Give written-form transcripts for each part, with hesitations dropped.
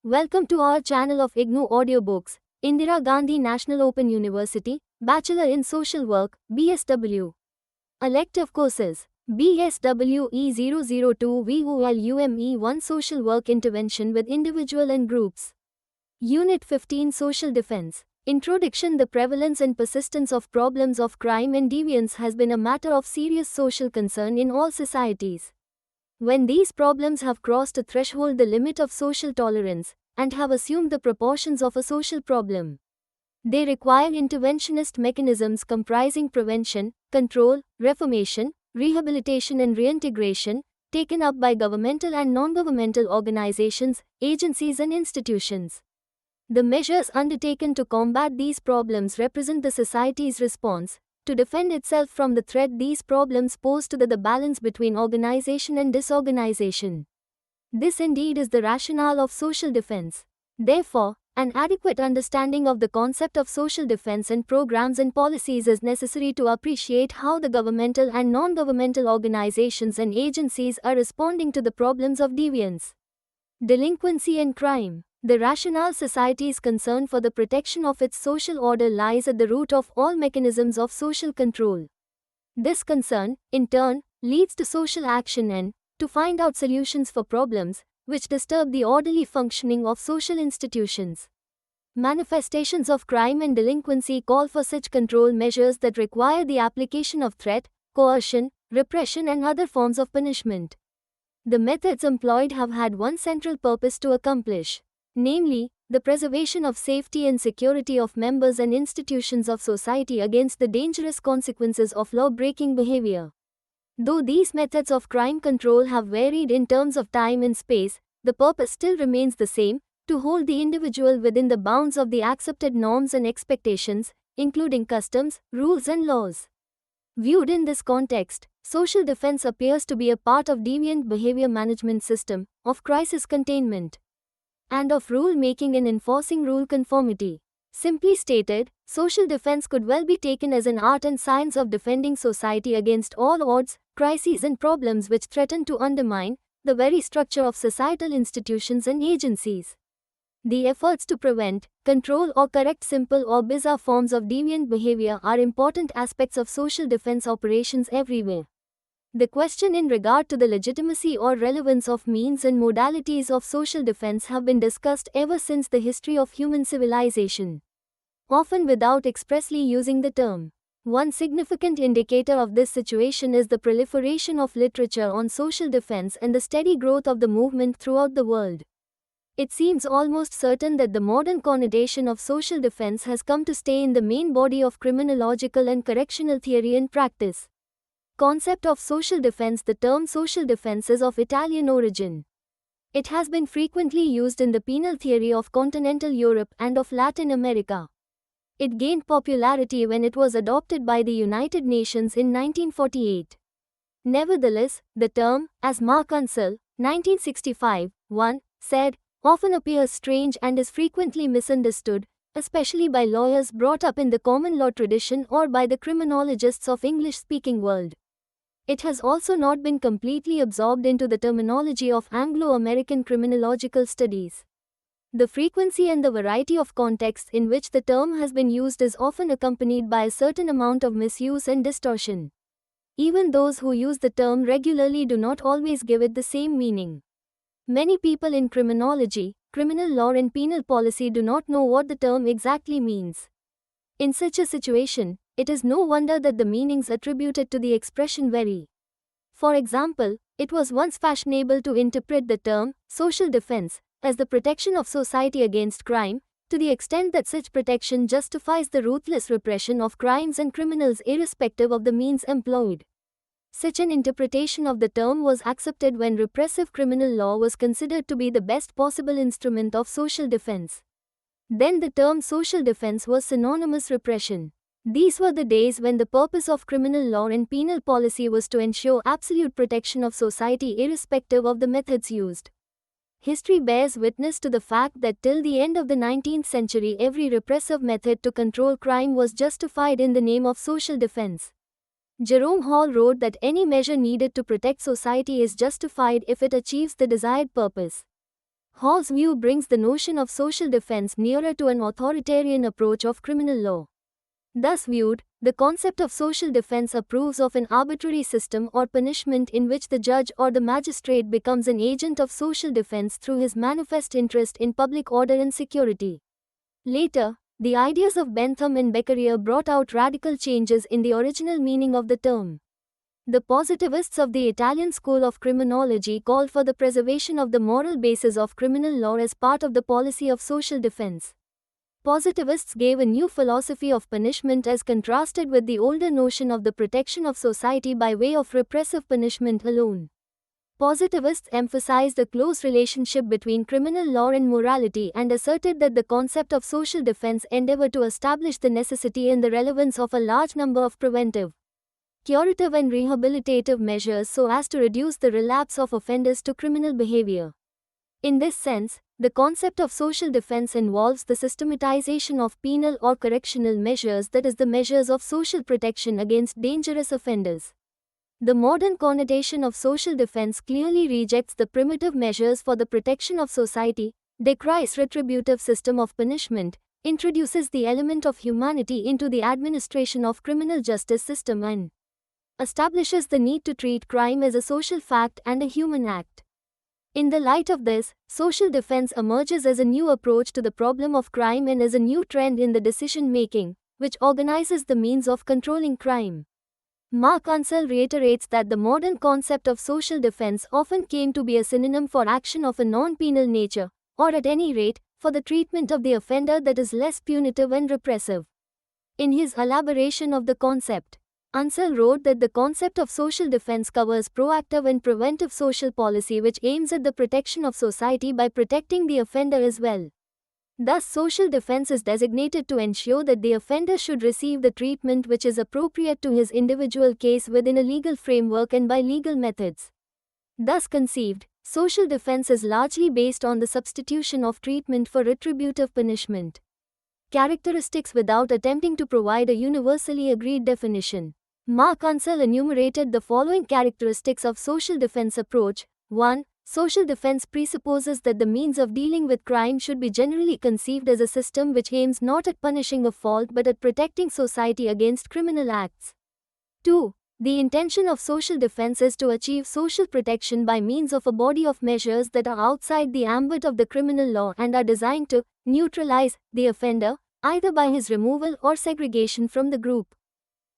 Welcome to our channel of IGNOU Audiobooks, Indira Gandhi National Open University, Bachelor in Social Work, BSW. Elective courses, BSWE 002 VOLUME 1 Social Work Intervention with Individual and Groups. Unit 15 Social Defense. Introduction. The prevalence and persistence of problems of crime and deviance has been a matter of serious social concern in all societies. When these problems have crossed a threshold, the limit of social tolerance, and have assumed the proportions of a social problem, they require interventionist mechanisms comprising prevention, control, reformation, rehabilitation and reintegration, taken up by governmental and non-governmental organizations, agencies and institutions. The measures undertaken to combat these problems represent the society's response to defend itself from the threat these problems pose to the balance between organization and disorganization. This indeed is the rationale of social defense. Therefore, an adequate understanding of the concept of social defense and programs and policies is necessary to appreciate how the governmental and non-governmental organizations and agencies are responding to the problems of deviance, delinquency and crime. The rationale society's concern for the protection of its social order lies at the root of all mechanisms of social control. This concern, in turn, leads to social action and to find out solutions for problems which disturb the orderly functioning of social institutions. Manifestations of crime and delinquency call for such control measures that require the application of threat, coercion, repression and other forms of punishment. The methods employed have had one central purpose to accomplish, namely, the preservation of safety and security of members and institutions of society against the dangerous consequences of law-breaking behavior. Though these methods of crime control have varied in terms of time and space, the purpose still remains the same, to hold the individual within the bounds of the accepted norms and expectations, including customs, rules and laws. Viewed in this context, social defense appears to be a part of deviant behavior management system, of crisis containment, and of rule-making and enforcing rule conformity. Simply stated, social defense could well be taken as an art and science of defending society against all odds, crises and problems which threaten to undermine the very structure of societal institutions and agencies. The efforts to prevent, control or correct simple or bizarre forms of deviant behavior are important aspects of social defense operations everywhere. The question in regard to the legitimacy or relevance of means and modalities of social defense have been discussed ever since the history of human civilization, often without expressly using the term. One significant indicator of this situation is the proliferation of literature on social defense and the steady growth of the movement throughout the world. It seems almost certain that the modern connotation of social defense has come to stay in the main body of criminological and correctional theory and practice. Concept of social defense. The term social defense is of Italian origin. It has been frequently used in the penal theory of continental Europe and of Latin America. It gained popularity when it was adopted by the United Nations in 1948. Nevertheless, the term, as Mark Unsel, 1965, 1, said, often appears strange and is frequently misunderstood, especially by lawyers brought up in the common law tradition or by the criminologists of English-speaking world. It has also not been completely absorbed into the terminology of Anglo-American criminological studies. The frequency and the variety of contexts in which the term has been used is often accompanied by a certain amount of misuse and distortion. Even those who use the term regularly do not always give it the same meaning. Many people in criminology, criminal law and penal policy do not know what the term exactly means. In such a situation, it is no wonder that the meanings attributed to the expression vary. For example, it was once fashionable to interpret the term social defense as the protection of society against crime, to the extent that such protection justifies the ruthless repression of crimes and criminals irrespective of the means employed. Such an interpretation of the term was accepted when repressive criminal law was considered to be the best possible instrument of social defense. Then the term social defense was synonymous repression. These were the days when the purpose of criminal law and penal policy was to ensure absolute protection of society irrespective of the methods used. History bears witness to the fact that till the end of the 19th century every repressive method to control crime was justified in the name of social defense. Jerome Hall wrote that any measure needed to protect society is justified if it achieves the desired purpose. Hall's view brings the notion of social defense nearer to an authoritarian approach of criminal law. Thus viewed, the concept of social defense approves of an arbitrary system or punishment in which the judge or the magistrate becomes an agent of social defense through his manifest interest in public order and security. Later, the ideas of Bentham and Beccaria brought out radical changes in the original meaning of the term. The positivists of the Italian school of criminology called for the preservation of the moral basis of criminal law as part of the policy of social defense. Positivists gave a new philosophy of punishment as contrasted with the older notion of the protection of society by way of repressive punishment alone. Positivists emphasized a close relationship between criminal law and morality and asserted that the concept of social defense endeavored to establish the necessity and the relevance of a large number of preventive, curative and rehabilitative measures so as to reduce the relapse of offenders to criminal behavior. In this sense, the concept of social defense involves the systematization of penal or correctional measures, that is, the measures of social protection against dangerous offenders. The modern connotation of social defense clearly rejects the primitive measures for the protection of society, decries retributive system of punishment, introduces the element of humanity into the administration of criminal justice system and establishes the need to treat crime as a social fact and a human act. In the light of this, social defense emerges as a new approach to the problem of crime and as a new trend in the decision-making, which organizes the means of controlling crime. Mark Unseld reiterates that the modern concept of social defense often came to be a synonym for action of a non-penal nature, or at any rate, for the treatment of the offender that is less punitive and repressive. In his elaboration of the concept, Unseld wrote that the concept of social defense covers proactive and preventive social policy which aims at the protection of society by protecting the offender as well. Thus, social defense is designated to ensure that the offender should receive the treatment which is appropriate to his individual case within a legal framework and by legal methods. Thus conceived, social defense is largely based on the substitution of treatment for retributive punishment. Characteristics without attempting to provide a universally agreed definition. Mark Unseld enumerated the following characteristics of social defense approach. 1. Social defense presupposes that the means of dealing with crime should be generally conceived as a system which aims not at punishing a fault but at protecting society against criminal acts. 2. The intention of social defense is to achieve social protection by means of a body of measures that are outside the ambit of the criminal law and are designed to neutralize the offender, either by his removal or segregation from the group,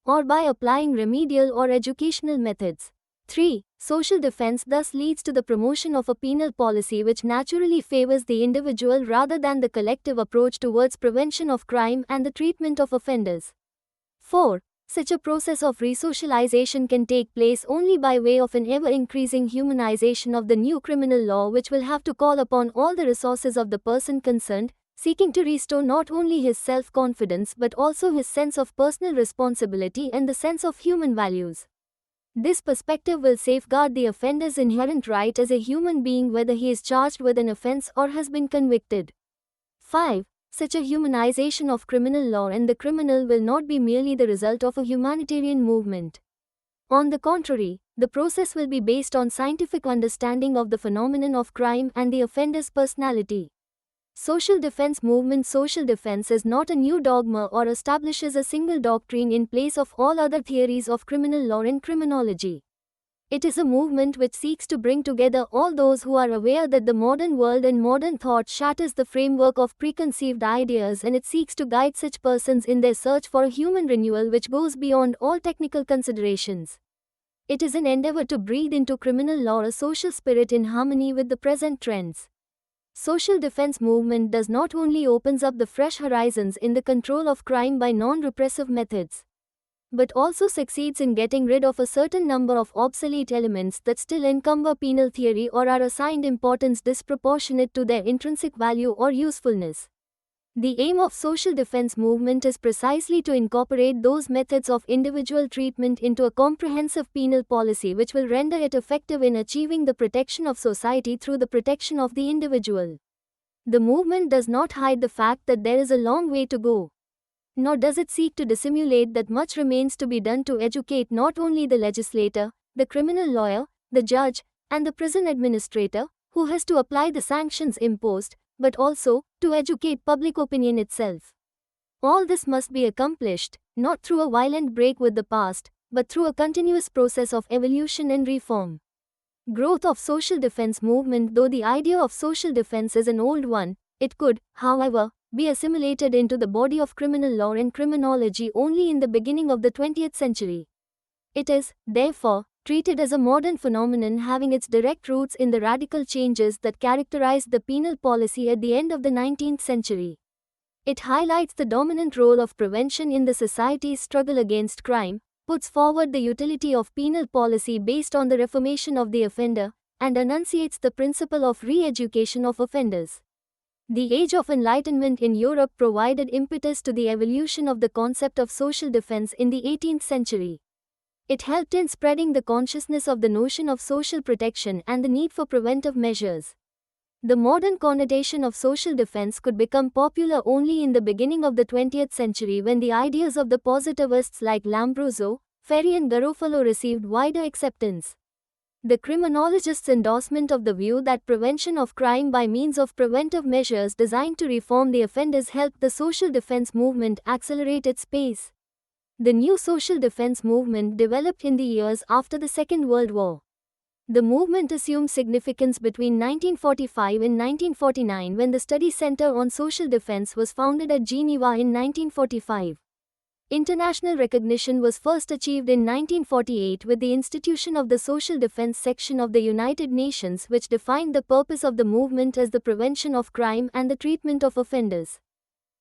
or by applying remedial or educational methods. 3. Social defense thus leads to the promotion of a penal policy which naturally favors the individual rather than the collective approach towards prevention of crime and the treatment of offenders. 4. Such a process of resocialization can take place only by way of an ever-increasing humanization of the new criminal law, which will have to call upon all the resources of the person concerned, seeking to restore not only his self-confidence but also his sense of personal responsibility and the sense of human values. This perspective will safeguard the offender's inherent right as a human being whether he is charged with an offense or has been convicted. 5. Such a humanization of criminal law and the criminal will not be merely the result of a humanitarian movement. On the contrary, the process will be based on scientific understanding of the phenomenon of crime and the offender's personality. Social defense movement. Social defense is not a new dogma or establishes a single doctrine in place of all other theories of criminal law and criminology. It is a movement which seeks to bring together all those who are aware that the modern world and modern thought shatters the framework of preconceived ideas, and it seeks to guide such persons in their search for a human renewal which goes beyond all technical considerations. It is an endeavor to breathe into criminal law a social spirit in harmony with the present trends. Social defense movement does not only opens up the fresh horizons in the control of crime by non-repressive methods, but also succeeds in getting rid of a certain number of obsolete elements that still encumber penal theory or are assigned importance disproportionate to their intrinsic value or usefulness. The aim of social defense movement is precisely to incorporate those methods of individual treatment into a comprehensive penal policy which will render it effective in achieving the protection of society through the protection of the individual. The movement does not hide the fact that there is a long way to go, nor does it seek to dissimulate that much remains to be done to educate not only the legislator, the criminal lawyer, the judge, and the prison administrator, who has to apply the sanctions imposed, but also to educate public opinion itself. All this must be accomplished, not through a violent break with the past, but through a continuous process of evolution and reform. Growth of social defense movement. Though the idea of social defense is an old one, it could, however, be assimilated into the body of criminal law and criminology only in the beginning of the 20th century. It is, therefore, treated as a modern phenomenon having its direct roots in the radical changes that characterized the penal policy at the end of the 19th century. It highlights the dominant role of prevention in the society's struggle against crime, puts forward the utility of penal policy based on the reformation of the offender, and enunciates the principle of re-education of offenders. The Age of Enlightenment in Europe provided impetus to the evolution of the concept of social defense in the 18th century. It helped in spreading the consciousness of the notion of social protection and the need for preventive measures. The modern connotation of social defense could become popular only in the beginning of the 20th century when the ideas of the positivists like Lombroso, Ferri and Garofalo received wider acceptance. The criminologists' endorsement of the view that prevention of crime by means of preventive measures designed to reform the offenders helped the social defense movement accelerate its pace. The new social defense movement developed in the years after the Second World War. The movement assumed significance between 1945 and 1949 when the Study Center on Social Defense was founded at Geneva in 1945. International recognition was first achieved in 1948 with the institution of the Social Defense Section of the United Nations, which defined the purpose of the movement as the prevention of crime and the treatment of offenders.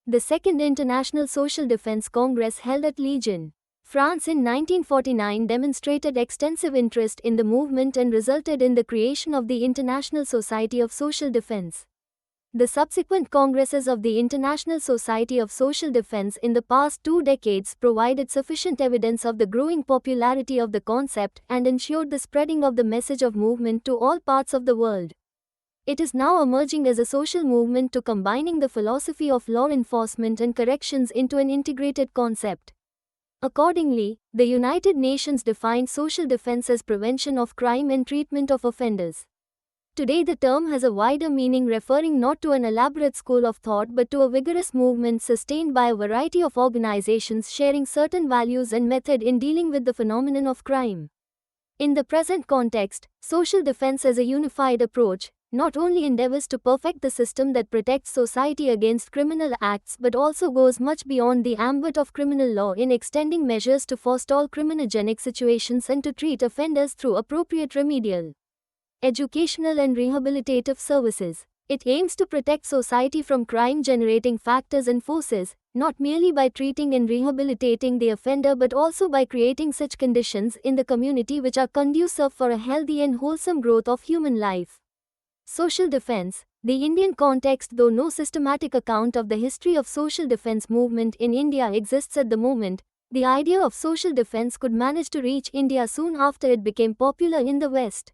The Second International Social Defense Congress held at Legion, France in 1949 demonstrated extensive interest in the movement and resulted in the creation of the International Society of Social Defense. The subsequent congresses of the International Society of Social Defense in the past 2 decades provided sufficient evidence of the growing popularity of the concept and ensured the spreading of the message of movement to all parts of the world. It is now emerging as a social movement to combining the philosophy of law enforcement and corrections into an integrated concept. Accordingly, the United Nations defined social defense as prevention of crime and treatment of offenders. Today the term has a wider meaning, referring not to an elaborate school of thought but to a vigorous movement sustained by a variety of organizations sharing certain values and method in dealing with the phenomenon of crime. In the present context, social defense as a unified approach not only endeavors to perfect the system that protects society against criminal acts but also goes much beyond the ambit of criminal law in extending measures to forestall criminogenic situations and to treat offenders through appropriate remedial, educational and rehabilitative services. It aims to protect society from crime-generating factors and forces, not merely by treating and rehabilitating the offender but also by creating such conditions in the community which are conducive for a healthy and wholesome growth of human life. Social defense. The Indian context. Though no systematic account of the history of social defense movement in India exists at the moment, the idea of social defense could manage to reach India soon after it became popular in the West.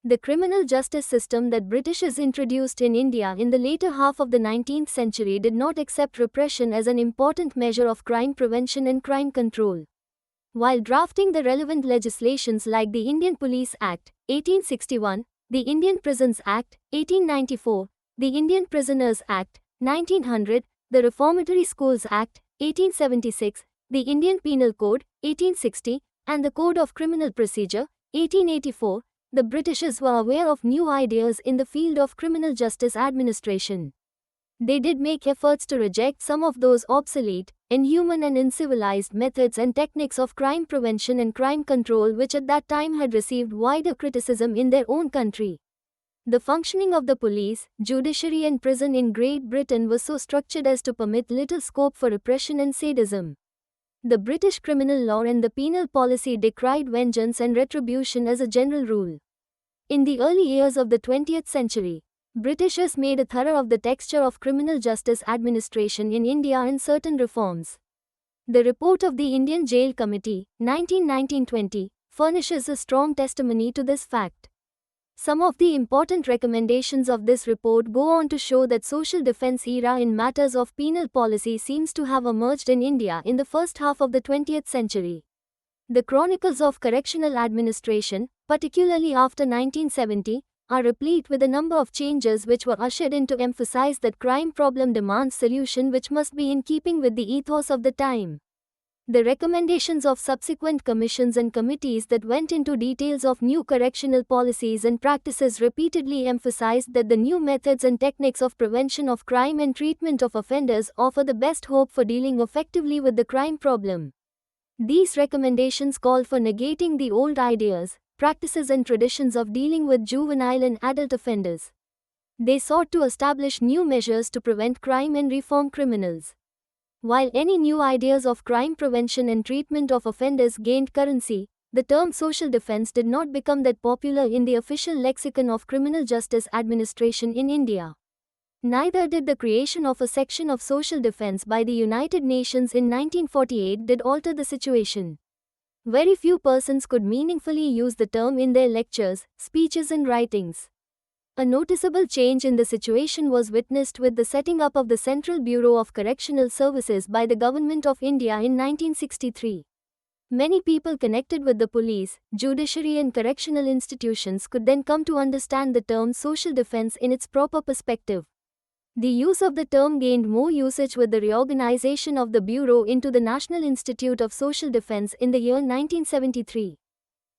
The criminal justice system that Britishers introduced in India in the later half of the 19th century did not accept repression as an important measure of crime prevention and crime control. While drafting the relevant legislations like the Indian Police Act, 1861, the Indian Prisons Act, 1894, the Indian Prisoners Act, 1900, the Reformatory Schools Act, 1876, the Indian Penal Code, 1860, and the Code of Criminal Procedure, 1884, the Britishers were aware of new ideas in the field of criminal justice administration. They did make efforts to reject some of those obsolete, inhuman and uncivilized methods and techniques of crime prevention and crime control which at that time had received wider criticism in their own country. The functioning of the police, judiciary and prison in Great Britain was so structured as to permit little scope for repression and sadism. The British criminal law and the penal policy decried vengeance and retribution as a general rule. In the early years of the 20th century, Britishers made a thorough of the texture of criminal justice administration in India and certain reforms. The report of the Indian Jail Committee, 1919-20, furnishes a strong testimony to this fact. Some of the important recommendations of this report go on to show that social defense era in matters of penal policy seems to have emerged in India in the first half of the 20th century. The chronicles of correctional administration, particularly after 1970, are replete with a number of changes which were ushered in to emphasize that crime problem demands solution which must be in keeping with the ethos of the time. The recommendations of subsequent commissions and committees that went into details of new correctional policies and practices repeatedly emphasized that the new methods and techniques of prevention of crime and treatment of offenders offer the best hope for dealing effectively with the crime problem. These recommendations called for negating the old ideas, practices and traditions of dealing with juvenile and adult offenders. They sought to establish new measures to prevent crime and reform criminals. While any new ideas of crime prevention and treatment of offenders gained currency, the term social defense did not become that popular in the official lexicon of criminal justice administration in India. Neither did the creation of a section of social defense by the United Nations in 1948 did alter the situation. Very few persons could meaningfully use the term in their lectures, speeches and writings. A noticeable change in the situation was witnessed with the setting up of the Central Bureau of Correctional Services by the Government of India in 1963. Many people connected with the police, judiciary and correctional institutions could then come to understand the term social defense in its proper perspective. The use of the term gained more usage with the reorganization of the Bureau into the National Institute of Social Defense in the year 1973.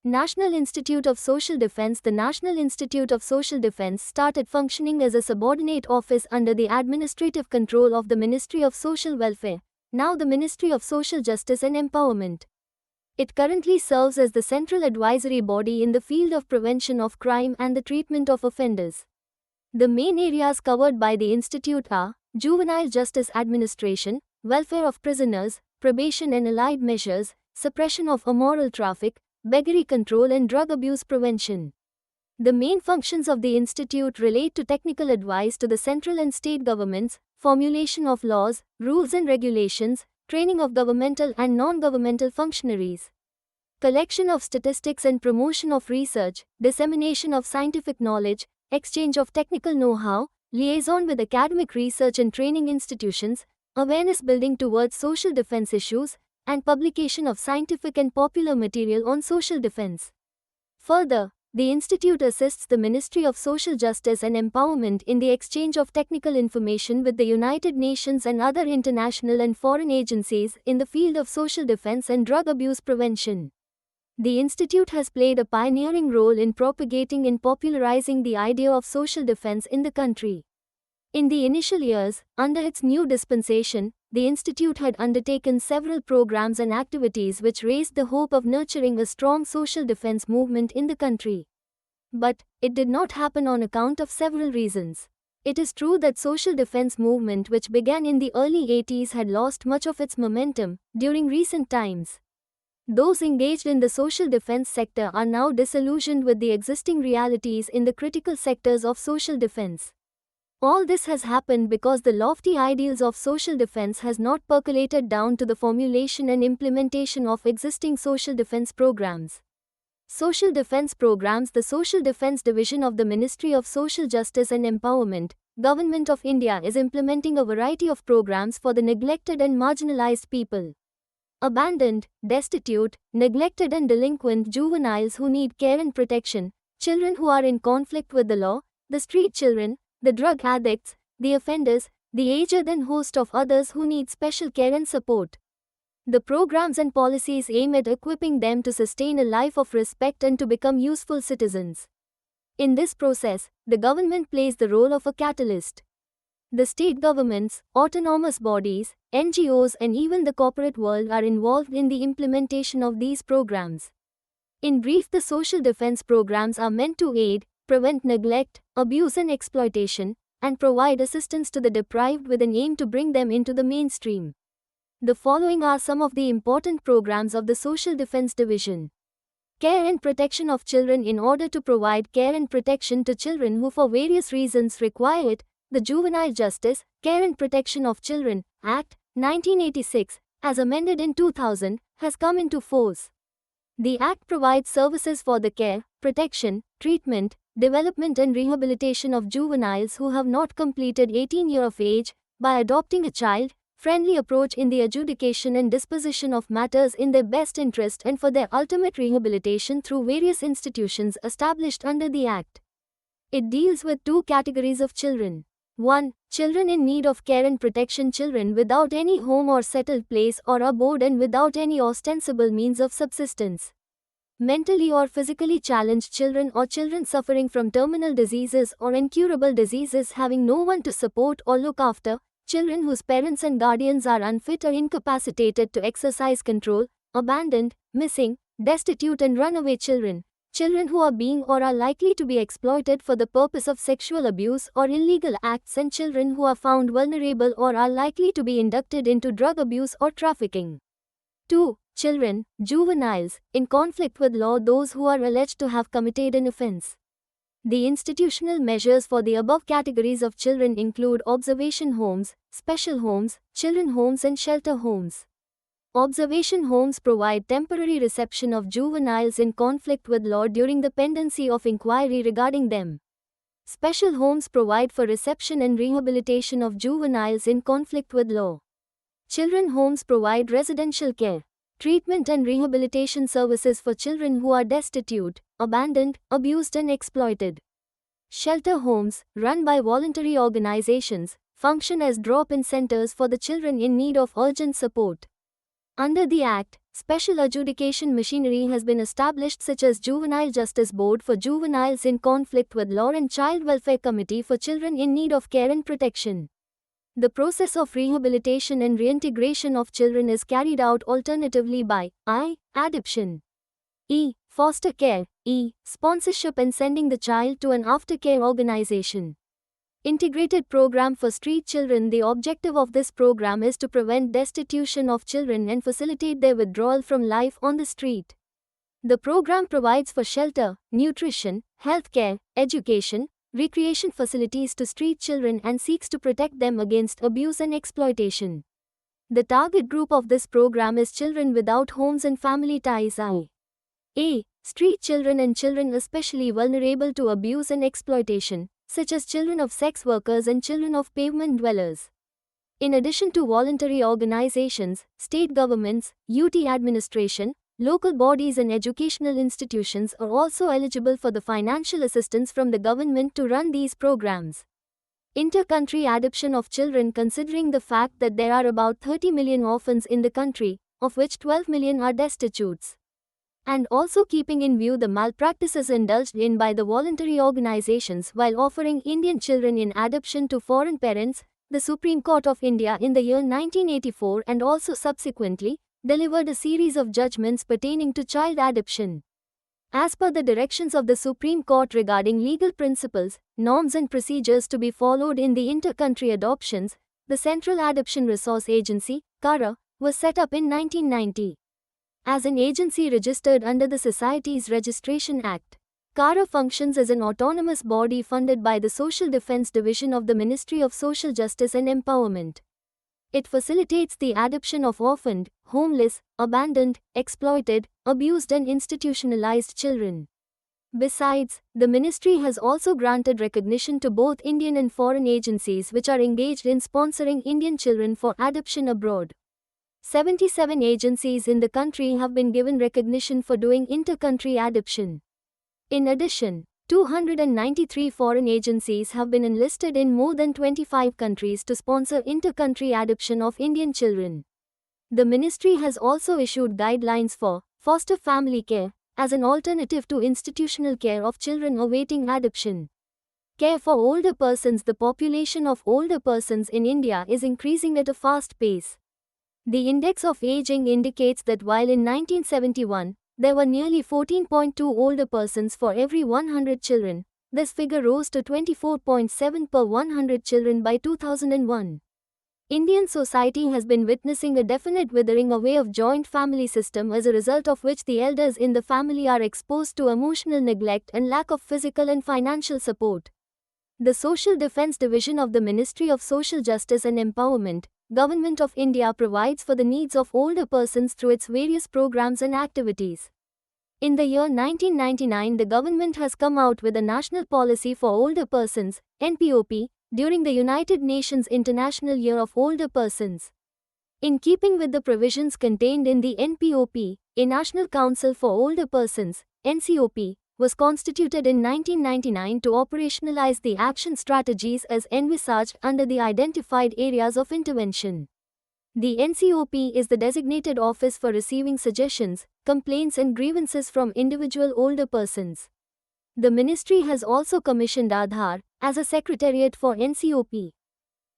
National Institute of Social Defense. The National Institute of Social Defense started functioning as a subordinate office under the administrative control of the Ministry of Social Welfare, now the Ministry of Social Justice and Empowerment. It currently serves as the central advisory body in the field of prevention of crime and the treatment of offenders. The main areas covered by the institute are juvenile justice administration, welfare of prisoners, probation and allied measures, suppression of immoral traffic, beggary control and drug abuse prevention. The main functions of the institute relate to technical advice to the central and state governments, formulation of laws, rules and regulations, training of governmental and non-governmental functionaries, collection of statistics and promotion of research, dissemination of scientific knowledge, exchange of technical know-how, liaison with academic research and training institutions, awareness building towards social defense issues, and publication of scientific and popular material on social defense. Further, the institute assists the Ministry of Social Justice and Empowerment in the exchange of technical information with the United Nations and other international and foreign agencies in the field of social defense and drug abuse prevention. The institute has played a pioneering role in propagating and popularizing the idea of social defense in the country. In the initial years, under its new dispensation, the institute had undertaken several programs and activities which raised the hope of nurturing a strong social defense movement in the country. But it did not happen on account of several reasons. It is true that social defense movement which began in the early 80s had lost much of its momentum during recent times. Those engaged in the social defense sector are now disillusioned with the existing realities in the critical sectors of social defense. All this has happened because the lofty ideals of social defense has not percolated down to the formulation and implementation of existing social defense programs. Social defense programs. The Social Defense Division of the Ministry of Social Justice and Empowerment, Government of India is implementing a variety of programs for the neglected and marginalized people. Abandoned, destitute, neglected and delinquent juveniles who need care and protection, children who are in conflict with the law, the street children, the drug addicts, the offenders, the aged and host of others who need special care and support. The programs and policies aim at equipping them to sustain a life of respect and to become useful citizens. In this process, the government plays the role of a catalyst. The state governments, autonomous bodies, NGOs and even the corporate world are involved in the implementation of these programs. In brief, the social defense programs are meant to aid, prevent neglect, abuse and exploitation, and provide assistance to the deprived with an aim to bring them into the mainstream. The following are some of the important programs of the Social Defense Division. Care and protection of children. In order to provide care and protection to children who for various reasons require it, the Juvenile Justice, Care and Protection of Children Act, 1986, as amended in 2000, has come into force. The Act provides services for the care, protection, treatment, development and rehabilitation of juveniles who have not completed 18 years of age, by adopting a child-friendly approach in the adjudication and disposition of matters in their best interest and for their ultimate rehabilitation through various institutions established under the Act. It deals with two categories of children. 1. Children in need of care and protection, children without any home or settled place or abode and without any ostensible means of subsistence. Mentally or physically challenged children or children suffering from terminal diseases or incurable diseases having no one to support or look after, children whose parents and guardians are unfit or incapacitated to exercise control, abandoned, missing, destitute and runaway children, children who are being or are likely to be exploited for the purpose of sexual abuse or illegal acts, and children who are found vulnerable or are likely to be inducted into drug abuse or trafficking. 2. Children, juveniles, in conflict with law, those who are alleged to have committed an offense. The institutional measures for the above categories of children include observation homes, special homes, children homes and shelter homes. Observation homes provide temporary reception of juveniles in conflict with law during the pendency of inquiry regarding them. Special homes provide for reception and rehabilitation of juveniles in conflict with law. Children homes provide residential care, treatment and rehabilitation services for children who are destitute, abandoned, abused and exploited. Shelter homes, run by voluntary organizations, function as drop-in centers for the children in need of urgent support. Under the Act, special adjudication machinery has been established such as Juvenile Justice Board for juveniles in conflict with law and Child Welfare Committee for children in need of care and protection. The process of rehabilitation and reintegration of children is carried out alternatively by I. Adoption, E. Foster care, E. Sponsorship and sending the child to an aftercare organization. Integrated Program for Street Children. The objective of this program is to prevent destitution of children and facilitate their withdrawal from life on the street. The program provides for shelter, nutrition, health care, education, recreation facilities to street children and seeks to protect them against abuse and exploitation. The target group of this program is children without homes and family ties. A. Street children and children especially vulnerable to abuse and exploitation, such as children of sex workers and children of pavement dwellers. In addition to voluntary organizations, state governments, UT administration, local bodies and educational institutions are also eligible for the financial assistance from the government to run these programs. Inter-country adoption of children. Considering the fact that there are about 30 million orphans in the country, of which 12 million are destitutes, and also keeping in view the malpractices indulged in by the voluntary organizations while offering Indian children in adoption to foreign parents, the Supreme Court of India in the year 1984 and also subsequently delivered a series of judgments pertaining to child adoption. As per the directions of the Supreme Court regarding legal principles, norms and procedures to be followed in the inter-country adoptions, the Central Adoption Resource Agency, CARA, was set up in 1990. As an agency registered under the Societies Registration Act, CARA functions as an autonomous body funded by the Social Defense Division of the Ministry of Social Justice and Empowerment. It facilitates the adoption of orphaned, homeless, abandoned, exploited, abused and institutionalized children. Besides, the ministry has also granted recognition to both Indian and foreign agencies which are engaged in sponsoring Indian children for adoption abroad. 77 agencies in the country have been given recognition for doing inter-country adoption. In addition, 293 foreign agencies have been enlisted in more than 25 countries to sponsor inter-country adoption of Indian children. The ministry has also issued guidelines for foster family care as an alternative to institutional care of children awaiting adoption. Care for older persons. The population of older persons in India is increasing at a fast pace. The index of aging indicates that while in 1971, there were nearly 14.2 older persons for every 100 children, this figure rose to 24.7 per 100 children by 2001. Indian society has been witnessing a definite withering away of joint family system, as a result of which the elders in the family are exposed to emotional neglect and lack of physical and financial support. The Social Defense Division of the Ministry of Social Justice and Empowerment, Government of India provides for the needs of older persons through its various programs and activities. In the year 1999, the government has come out with a National Policy for Older Persons, NPOP, during the United Nations International Year of Older Persons. In keeping with the provisions contained in the NPOP, a National Council for Older Persons, NCOP, was constituted in 1999 to operationalize the action strategies as envisaged under the identified areas of intervention. The NCOP is the designated office for receiving suggestions, complaints and grievances from individual older persons. The ministry has also commissioned Aadhaar as a secretariat for NCOP.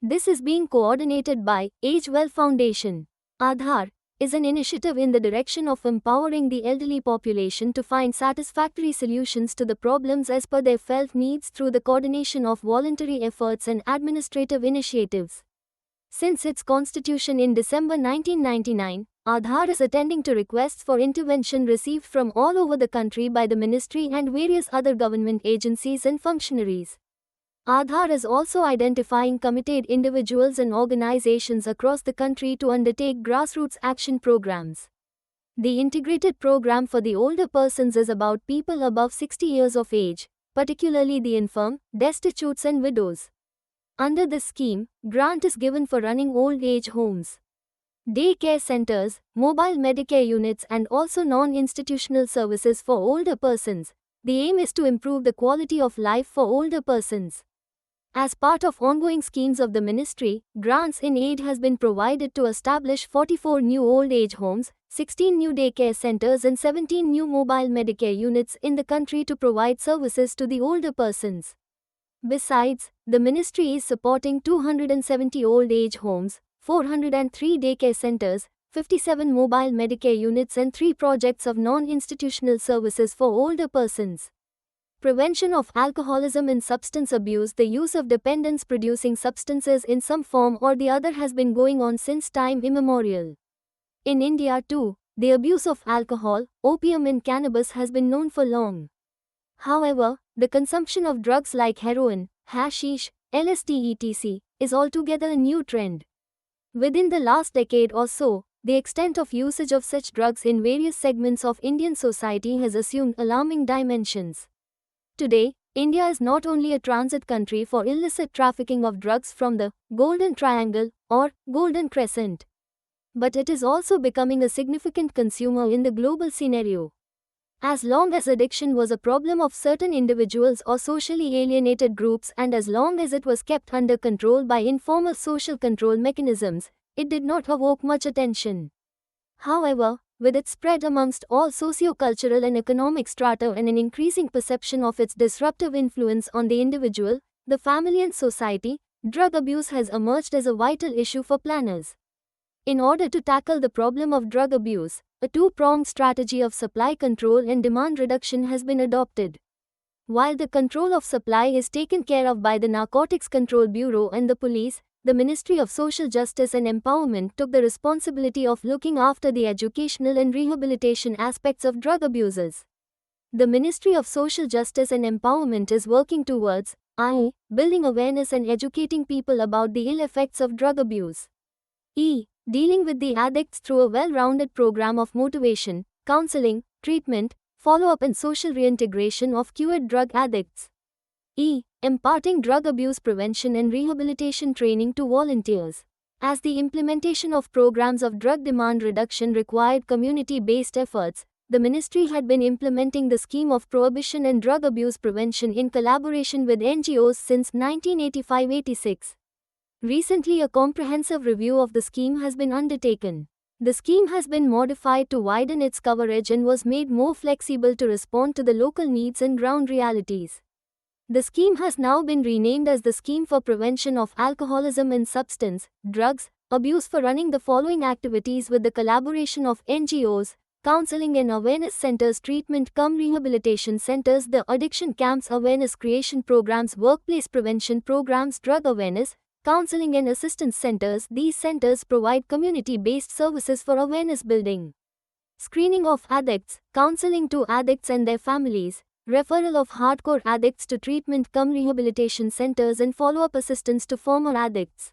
This is being coordinated by AgeWell Foundation. Aadhaar is an initiative in the direction of empowering the elderly population to find satisfactory solutions to the problems as per their felt needs through the coordination of voluntary efforts and administrative initiatives. Since its constitution in December 1999, Aadhaar is attending to requests for intervention received from all over the country by the ministry and various other government agencies and functionaries. Aadhaar is also identifying committed individuals and organizations across the country to undertake grassroots action programs. The integrated program for the older persons is about people above 60 years of age, particularly the infirm, destitutes and widows. Under this scheme, grant is given for running old age homes, day care centers, mobile Medicare units and also non-institutional services for older persons. The aim is to improve the quality of life for older persons. As part of ongoing schemes of the ministry, grants in aid has been provided to establish 44 new old age homes, 16 new daycare centers and 17 new mobile Medicare units in the country to provide services to the older persons. Besides, the ministry is supporting 270 old age homes, 403 daycare centers, 57 mobile Medicare units and 3 projects of non-institutional services for older persons. Prevention of alcoholism and substance abuse. The use of dependence-producing substances in some form or the other has been going on since time immemorial. In India too, the abuse of alcohol, opium and cannabis has been known for long. However, the consumption of drugs like heroin, hashish, LSD etc. is altogether a new trend. Within the last decade or so, the extent of usage of such drugs in various segments of Indian society has assumed alarming dimensions. Today, India is not only a transit country for illicit trafficking of drugs from the Golden Triangle or Golden Crescent, but it is also becoming a significant consumer in the global scenario. As long as addiction was a problem of certain individuals or socially alienated groups and as long as it was kept under control by informal social control mechanisms, it did not evoke much attention. However, with its spread amongst all socio-cultural and economic strata and an increasing perception of its disruptive influence on the individual, the family and society, drug abuse has emerged as a vital issue for planners. In order to tackle the problem of drug abuse, a two-pronged strategy of supply control and demand reduction has been adopted. While the control of supply is taken care of by the Narcotics Control Bureau and the police, the Ministry of Social Justice and Empowerment took the responsibility of looking after the educational and rehabilitation aspects of drug abusers. The Ministry of Social Justice and Empowerment is working towards I. Building awareness and educating people about the ill effects of drug abuse. E. Dealing with the addicts through a well-rounded program of motivation, counseling, treatment, follow-up and social reintegration of cured drug addicts. E. Imparting drug abuse prevention and rehabilitation training to volunteers. As the implementation of programs of drug demand reduction required community-based efforts, the ministry had been implementing the scheme of prohibition and drug abuse prevention in collaboration with NGOs since 1985-86. Recently, a comprehensive review of the scheme has been undertaken. The scheme has been modified to widen its coverage and was made more flexible to respond to the local needs and ground realities. The scheme has now been renamed as the Scheme for Prevention of Alcoholism and Substance, Drugs, Abuse for running the following activities with the collaboration of NGOs, counseling and awareness centers, treatment-cum-rehabilitation centers, the addiction camps, awareness creation programs, workplace prevention programs, drug awareness, counseling and assistance centers. These centers provide community-based services for awareness building, screening of addicts, counseling to addicts and their families, referral of hardcore addicts to treatment-cum-rehabilitation centers and follow-up assistance to former addicts.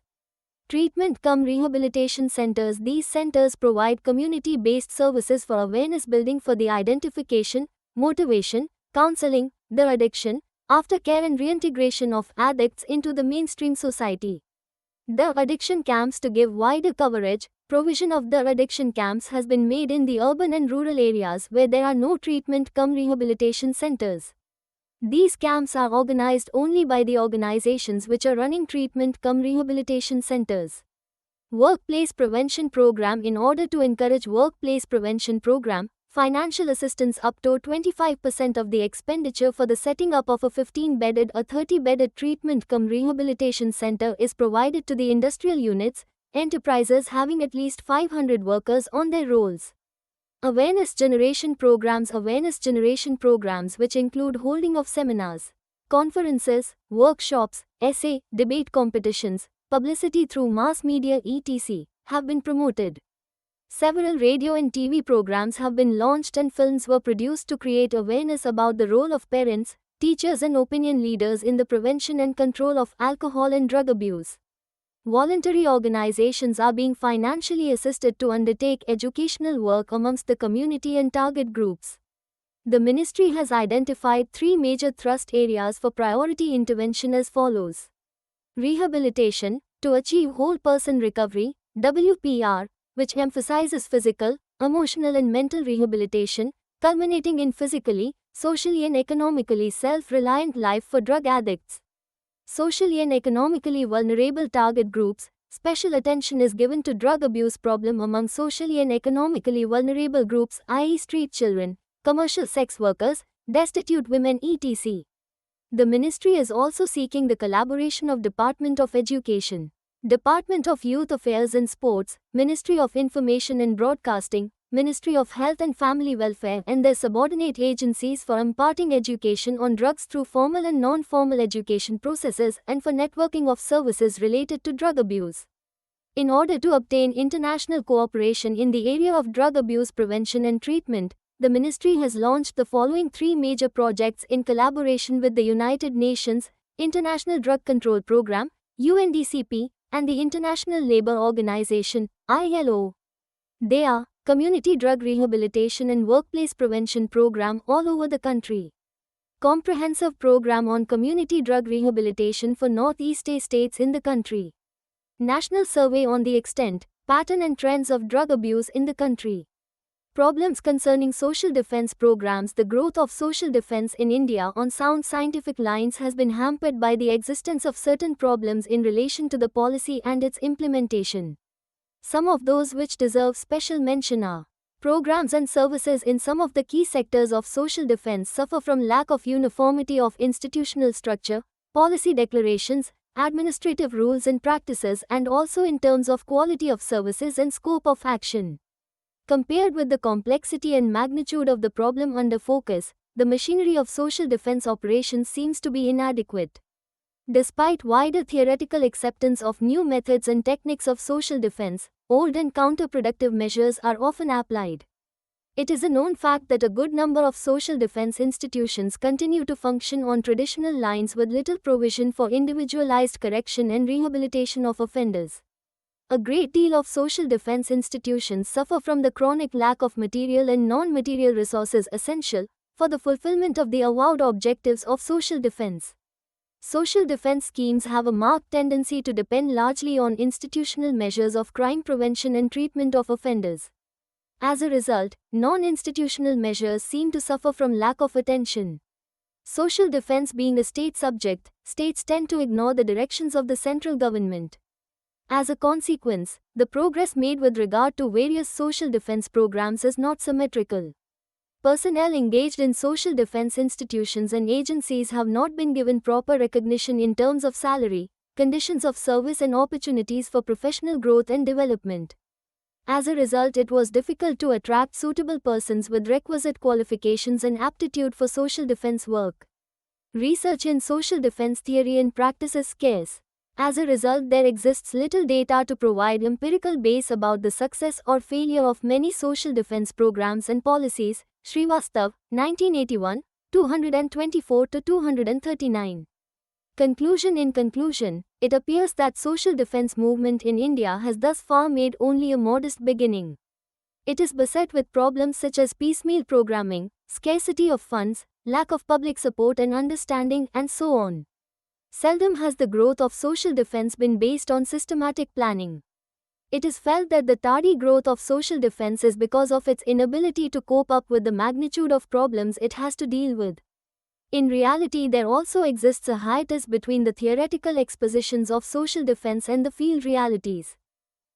Treatment-cum-rehabilitation centers. These centers provide community-based services for awareness building for the identification, motivation, counseling, the addiction, aftercare and reintegration of addicts into the mainstream society. The addiction camps. To give wider coverage, Provision of the addiction camps has been made in the urban and rural areas where there are no treatment-cum-rehabilitation centers. These camps are organized only by the organizations which are running treatment-cum-rehabilitation centers. Workplace Prevention Program. In order to encourage workplace prevention program, financial assistance up to 25% of the expenditure for the setting up of a 15-bedded or 30-bedded treatment-cum-rehabilitation center is provided to the industrial units, enterprises having at least 500 workers on their rolls. Awareness generation programs which include holding of seminars, conferences, workshops, essay, debate competitions, publicity through mass media etc. have been promoted. Several radio and TV programs have been launched and films were produced to create awareness about the role of parents, teachers and opinion leaders in the prevention and control of alcohol and drug abuse. Voluntary organizations are being financially assisted to undertake educational work amongst the community and target groups. The ministry has identified 3 major thrust areas for priority intervention as follows. Rehabilitation, to achieve whole person recovery, WPR, which emphasizes physical, emotional and mental rehabilitation, culminating in physically, socially and economically self-reliant life for drug addicts. Socially and economically vulnerable target groups, special attention is given to drug abuse problem among socially and economically vulnerable groups, i.e. street children, commercial sex workers, destitute women etc. The ministry is also seeking the collaboration of Department of Education, Department of Youth Affairs and Sports, Ministry of Information and Broadcasting, Ministry of Health and Family Welfare and their subordinate agencies for imparting education on drugs through formal and non-formal education processes and for networking of services related to drug abuse. In order to obtain international cooperation in the area of drug abuse prevention and treatment, the ministry has launched the following 3 major projects in collaboration with the United Nations, International Drug Control Program, UNDCP, and the International Labour Organization, ILO. They are Community Drug Rehabilitation and Workplace Prevention Program all over the country. Comprehensive Program on Community Drug Rehabilitation for Northeast states in the country. National Survey on the Extent, Pattern and Trends of Drug Abuse in the country. Problems concerning social defense programs. The growth of social defense in India on sound scientific lines has been hampered by the existence of certain problems in relation to the policy and its implementation. Some of those which deserve special mention are: programs and services in some of the key sectors of social defense suffer from lack of uniformity of institutional structure, policy declarations, administrative rules and practices, and also in terms of quality of services and scope of action. Compared with the complexity and magnitude of the problem under focus, the machinery of social defense operations seems to be inadequate. Despite wider theoretical acceptance of new methods and techniques of social defense, old and counterproductive measures are often applied. It is a known fact that a good number of social defense institutions continue to function on traditional lines with little provision for individualized correction and rehabilitation of offenders. A great deal of social defense institutions suffer from the chronic lack of material and non-material resources essential for the fulfillment of the avowed objectives of social defense. Social defense schemes have a marked tendency to depend largely on institutional measures of crime prevention and treatment of offenders. As a result, non-institutional measures seem to suffer from lack of attention. Social defense being a state subject, states tend to ignore the directions of the central government. As a consequence, the progress made with regard to various social defense programs is not symmetrical. Personnel engaged in social defense institutions and agencies have not been given proper recognition in terms of salary, conditions of service and opportunities for professional growth and development. As a result, it was difficult to attract suitable persons with requisite qualifications and aptitude for social defense work. Research in social defense theory and practice is scarce. As a result, there exists little data to provide empirical base about the success or failure of many social defense programs and policies. Srivastav, 1981, 224-239. Conclusion. In conclusion, it appears that social defense movement in India has thus far made only a modest beginning. It is beset with problems such as piecemeal programming, scarcity of funds, lack of public support and understanding, and so on. Seldom has the growth of social defense been based on systematic planning. It is felt that the tardy growth of social defense is because of its inability to cope up with the magnitude of problems it has to deal with. In reality, there also exists a hiatus between the theoretical expositions of social defense and the field realities.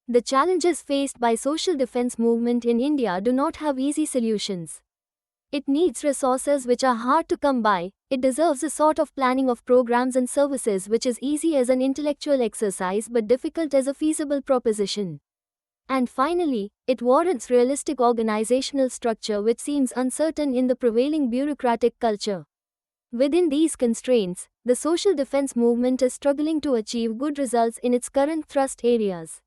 The challenges faced by social defense movement in India do not have easy solutions. It needs resources which are hard to come by. It deserves a sort of planning of programs and services which is easy as an intellectual exercise but difficult as a feasible proposition. And finally, it warrants realistic organizational structure which seems uncertain in the prevailing bureaucratic culture. Within these constraints, the social defense movement is struggling to achieve good results in its current thrust areas.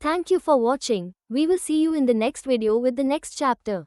Thank you for watching. We will see you in the next video with the next chapter.